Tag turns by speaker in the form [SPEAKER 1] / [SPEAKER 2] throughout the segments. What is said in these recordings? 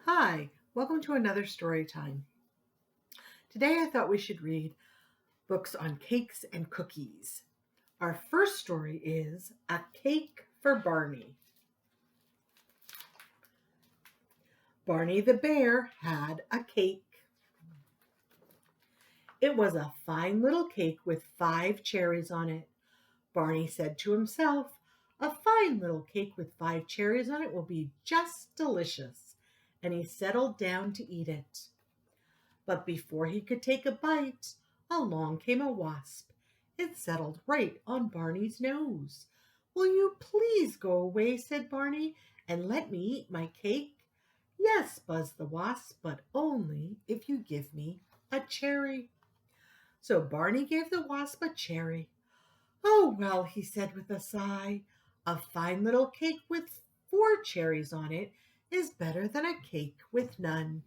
[SPEAKER 1] Hi, welcome to another story time. Today I thought we should read books on cakes and cookies. Our first story is A Cake for Barney. Barney the bear had a cake. It was a fine little cake with 5 cherries on it. Barney said to himself, "A fine little cake with 5 cherries on it will be just delicious." And he settled down to eat it. But before he could take a bite, along came a wasp. It settled right on Barney's nose. "Will you please go away," said Barney, "and let me eat my cake?" "Yes," buzzed the wasp, "but only if you give me a cherry." So Barney gave the wasp a cherry. "Oh, well," he said with a sigh, "a fine little cake with 4 cherries on it is better than a cake with none."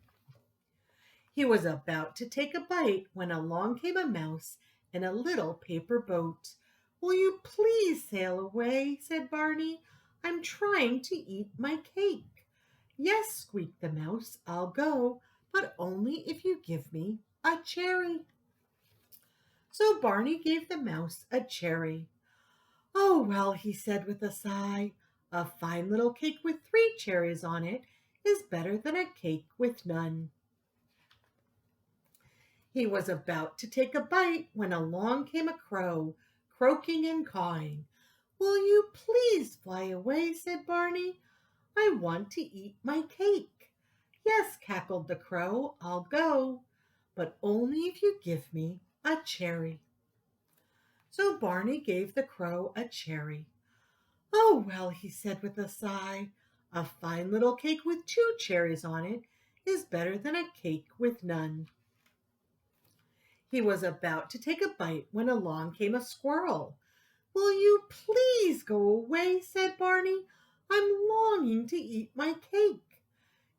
[SPEAKER 1] He was about to take a bite when along came a mouse in a little paper boat. "Will you please sail away?" said Barney. "I'm trying to eat my cake." "Yes," squeaked the mouse, "I'll go, but only if you give me a cherry." So Barney gave the mouse a cherry. "Oh, well," he said with a sigh, "a fine little cake with 3 cherries on it is better than a cake with none." He was about to take a bite when along came a crow, croaking and cawing. "Will you please fly away?" said Barney. "I want to eat my cake." "Yes," cackled the crow, "I'll go, but only if you give me a cherry." So Barney gave the crow a cherry. "Oh, well," he said with a sigh, "a fine little cake with 2 cherries on it is better than a cake with none." He was about to take a bite when along came a squirrel. "Will you please go away?" said Barney. "I'm longing to eat my cake."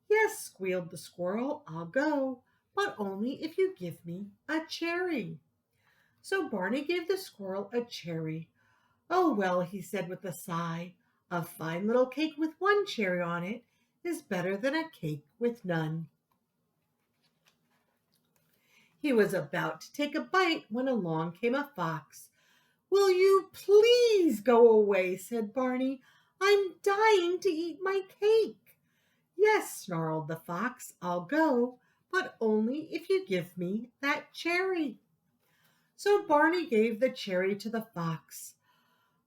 [SPEAKER 1] "Yes," squealed the squirrel, "I'll go, but only if you give me a cherry." So Barney gave the squirrel a cherry. "Oh, well," he said with a sigh, "a fine little cake with 1 cherry on it is better than a cake with none." He was about to take a bite when along came a fox. "Will you please go away?" said Barney. "I'm dying to eat my cake." "Yes," snarled the fox, "I'll go, but only if you give me that cherry." So Barney gave the cherry to the fox.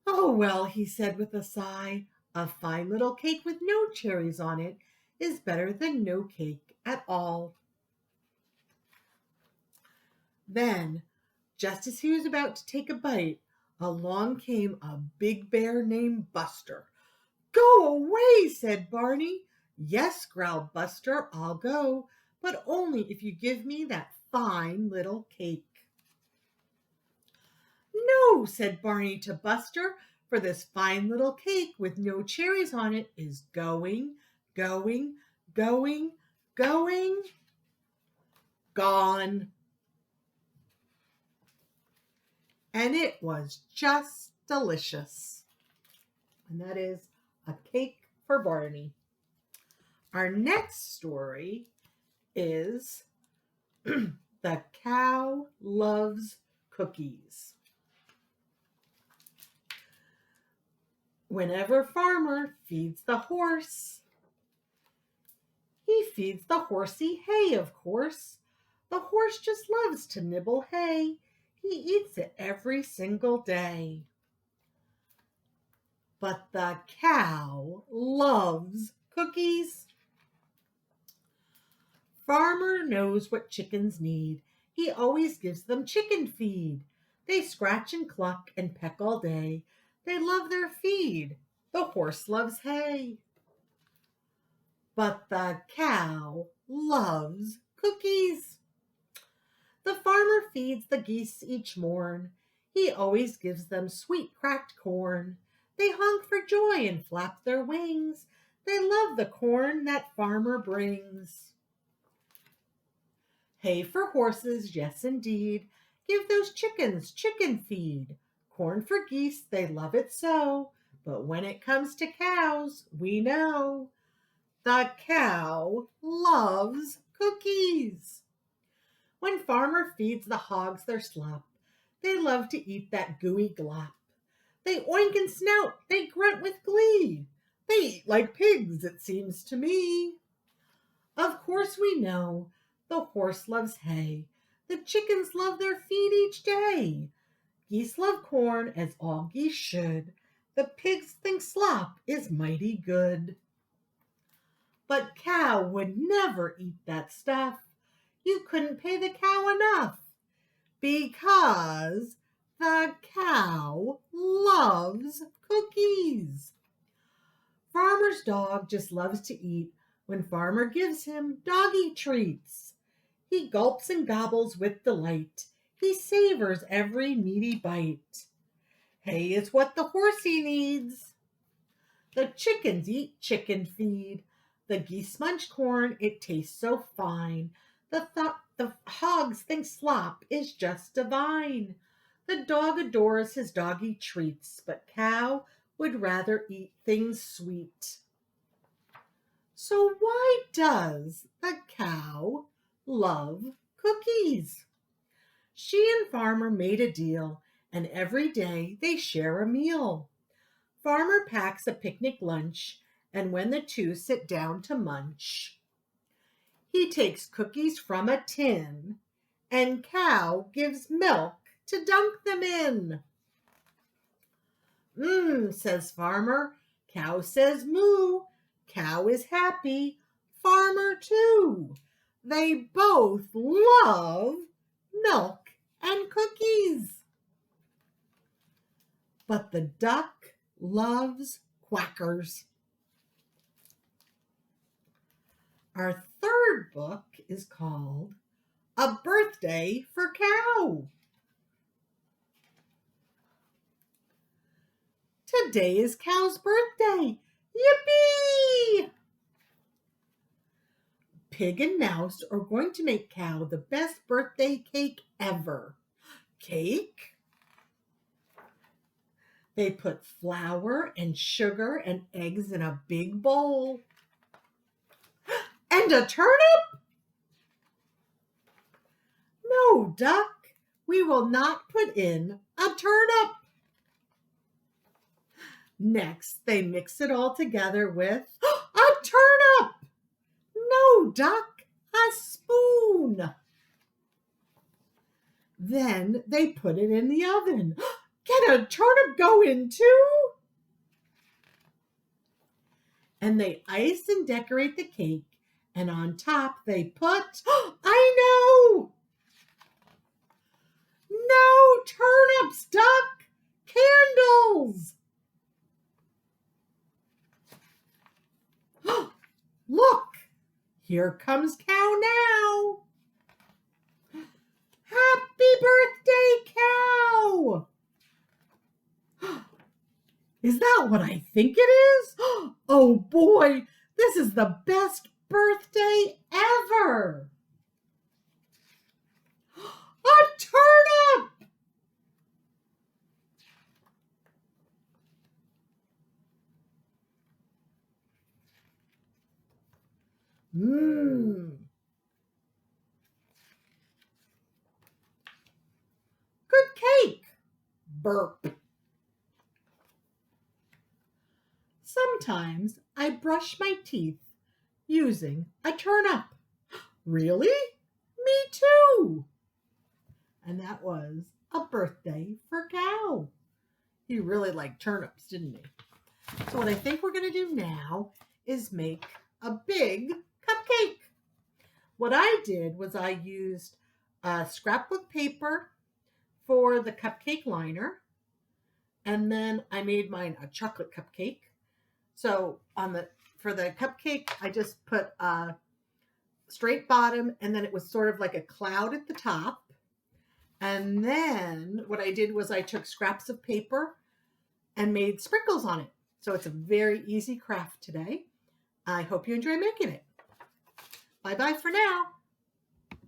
[SPEAKER 1] "Oh, well," he said with a sigh, "a fine little cake with no cherries on it is better than no cake at all." Then, just as he was about to take a bite, along came a big bear named Buster. "Go away," said Barney. "Yes," growled Buster, "I'll go, but only if you give me that fine little cake." "No," said Barney to Buster, "for this fine little cake with no cherries on it is going, going, going, going, gone." And it was just delicious. And that is A Cake for Barney. Our next story is The Cow Loves Cookies. Whenever farmer feeds the horse, he feeds the horsey hay, of course. The horse just loves to nibble hay. He eats it every single day. But the cow loves cookies. Farmer knows what chickens need. He always gives them chicken feed. They scratch and cluck and peck all day. They love their feed. The horse loves hay. But the cow loves cookies. The farmer feeds the geese each morn. He always gives them sweet cracked corn. They honk for joy and flap their wings. They love the corn that farmer brings. Hay for horses, yes indeed. Give those chickens chicken feed. Corn for geese, they love it so. But when it comes to cows, we know The cow loves cookies. When Farmer feeds the hogs their slop, they love to eat that gooey glop. They oink and snout, they grunt with glee. They eat like pigs, it seems to me. Of course we know the horse loves hay. The chickens love their feed each day. Geese love corn, as all geese should. The pigs think slop is mighty good. But cow would never eat that stuff. You couldn't pay the cow enough, because the cow loves cookies. Farmer's dog just loves to eat when Farmer gives him doggy treats. He gulps and gobbles with delight. He savors every meaty bite. Hay is what the horsey needs. The chickens eat chicken feed. The geese munch corn, it tastes so fine. The hogs think slop is just divine. The dog adores his doggy treats, but cow would rather eat things sweet. So why does the cow love cookies? She and Farmer made a deal, and every day they share a meal. Farmer packs a picnic lunch, and when the two sit down to munch, he takes cookies from a tin, and cow gives milk to dunk them in. Says Farmer. Cow says moo. Cow is happy. Farmer too. They both love milk and cookies. But the duck loves quackers. Our third book is called A Birthday for Cow. Today is Cow's birthday. Yippee! Pig and Mouse are going to make Cow the best birthday cake ever. Cake? They put flour and sugar and eggs in a big bowl. And a turnip? No, duck, we will not put in a turnip. Next, they mix it all together with a turnip. No, duck, a spoon. Then they put it in the oven. Can a turnip go in too? And they ice and decorate the cake, and on top they put, I know! No turnips, duck! Candles! Look, here comes Cow now. Happy birthday, Cow! Is that what I think it is? Oh boy, this is the best birthday ever! A turnip! Good cake! Burp. Sometimes I brush my teeth using a turnip. Really? Me too. And that was A Birthday for Cow. He really liked turnips, didn't he? So what I think we're going to do now is make a big cupcake. What I did was I used scrapbook paper for the cupcake liner, and then I made mine a chocolate cupcake. So for the cupcake, I just put a straight bottom, and then it was sort of like a cloud at the top. And then what I did was I took scraps of paper and made sprinkles on it. So it's a very easy craft today. I hope you enjoy making it. Bye-bye for now.